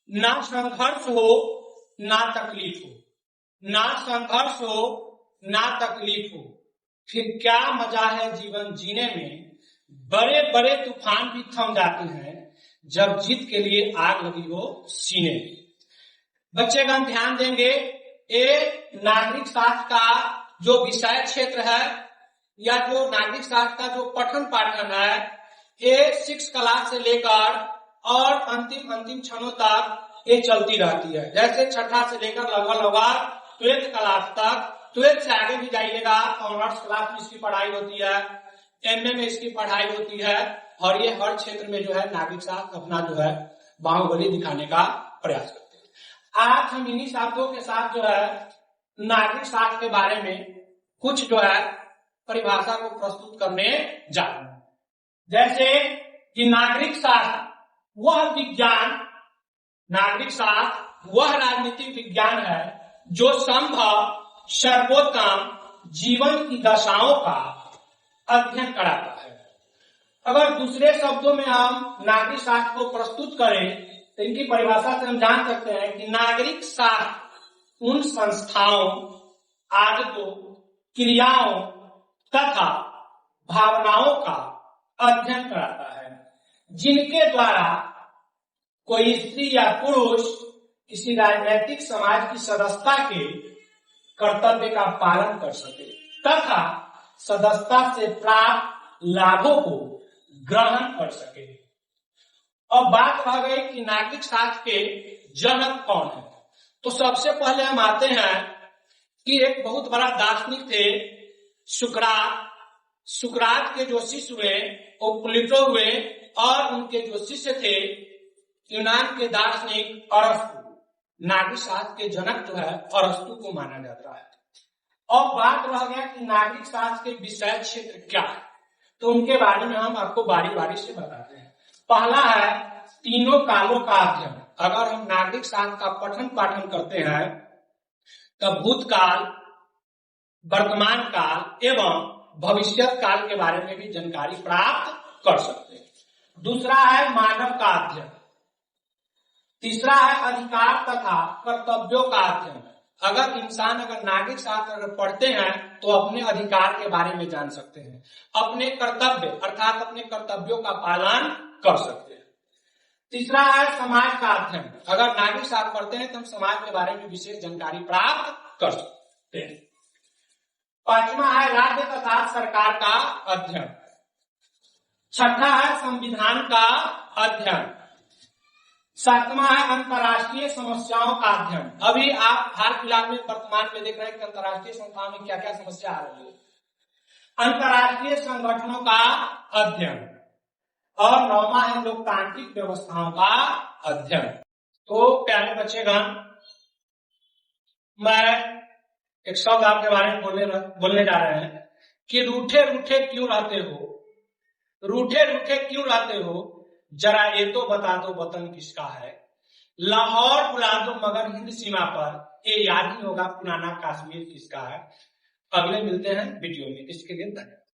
ना संघर्ष हो ना तकलीफ हो, ना संघर्ष हो ना तकलीफ हो, फिर क्या मजा है जीवन जीने में। बड़े बड़े तूफान भी थम जाते हैं जब जीत के लिए आग लगी हो सीने में। बच्चेगण ध्यान देंगे, ये नागरिक शास्त्र का जो विषय क्षेत्र है या जो नागरिक शास्त्र का जो पठन पाठन है, ये 6 क्लास से लेकर और अंतिम क्षणों तक ये चलती रहती है। जैसे छठा से लेकर लगभग 12th क्लास तक, 12th से आगे भी जाइएगा ऑनर्स क्लास में इसकी पढ़ाई होती है, एमए में इसकी पढ़ाई होती है, और ये हर क्षेत्र में जो है नागरिक शास्त्र अपना जो है बाहुबली दिखाने का प्रयास करते हैं। आज हम इन्हीं शब्दों के साथ जो है नागरिक शास्त्र के बारे में कुछ जो है परिभाषा को प्रस्तुत करने जा रहे हैं। जैसे कि नागरिक शास्त्र वह विज्ञान, नागरिक शास्त्र वह राजनीतिक विज्ञान है जो संभव सर्वोत्तम जीवन की दशाओं का अध्ययन कराता है। अगर दूसरे शब्दों में हम नागरिक शास्त्र को प्रस्तुत करें तो इनकी परिभाषा से हम जान सकते हैं कि नागरिक शास्त्र उन संस्थाओं, आदतों, क्रियाओं तथा भावनाओं का अध्ययन कराता है जिनके द्वारा कोई स्त्री या पुरुष किसी राजनीतिक समाज की सदस्यता के कर्तव्य का पालन कर सके तथा सदस्यता से प्राप्त लाभों को ग्रहण कर सके। अब बात रह गई कि नागरिक शास्त्र के जनक कौन है। तो सबसे पहले हम आते हैं कि एक बहुत बड़ा दार्शनिक थे सुकरात। सुकरात के जो शिष्य हुए वो प्लेटो हुए और उनके जो शिष्य थे यूनान के दार्शनिक अरस्तु। नागरिक शास्त्र के जनक जो है अरस्तु को माना जाता है। और बात रह गया कि नागरिक शास्त्र के विषय क्षेत्र क्या है, तो उनके बारे में हम आपको बारी बारी से बताते हैं। पहला है तीनों कालों का अध्ययन। अगर हम नागरिक शास्त्र का पठन पाठन करते हैं तब भूतकाल, वर्तमान काल एवं भविष्य काल के बारे में भी जानकारी प्राप्त कर सकते हैं। दूसरा है मानव का अध्ययन। तीसरा है अधिकार तथा कर्तव्यों का अध्ययन। अगर इंसान अगर नागरिक शास्त्र अगर पढ़ते हैं तो अपने अधिकार के बारे में जान सकते हैं, अपने कर्तव्य अर्थात अपने कर्तव्यों का पालन कर सकते हैं। तीसरा है समाज का अध्ययन। अगर नागरिक शास्त्र पढ़ते हैं तो हम समाज के बारे में विशेष जानकारी प्राप्त कर सकते हैं। पांचवा है राज्य तथा सरकार का अध्ययन। छठा है संविधान का अध्ययन। सातवां है अंतर्राष्ट्रीय समस्याओं का अध्ययन। अभी आप हाल फिलहाल में वर्तमान में देख रहे हैं कि अंतर्राष्ट्रीय संस्थाओं में क्या क्या समस्या आ रही है। अंतर्राष्ट्रीय संगठनों का अध्ययन। और नौवां है लोकतांत्रिक व्यवस्थाओं का अध्ययन। तो प्यारे बच्चेगण, मैं एक शब्द आपके बारे में बोलने जा रहे हैं कि रूठे रूठे क्यों रहते हो, रूठे रूठे क्यों रहते हो, जरा ये तो बता दो वतन किसका है। लाहौर बुला दो मगर हिंद सीमा पर, ये याद नहीं होगा पुराना कश्मीर किसका है। अगले मिलते हैं वीडियो में, इसके लिए धन्यवाद।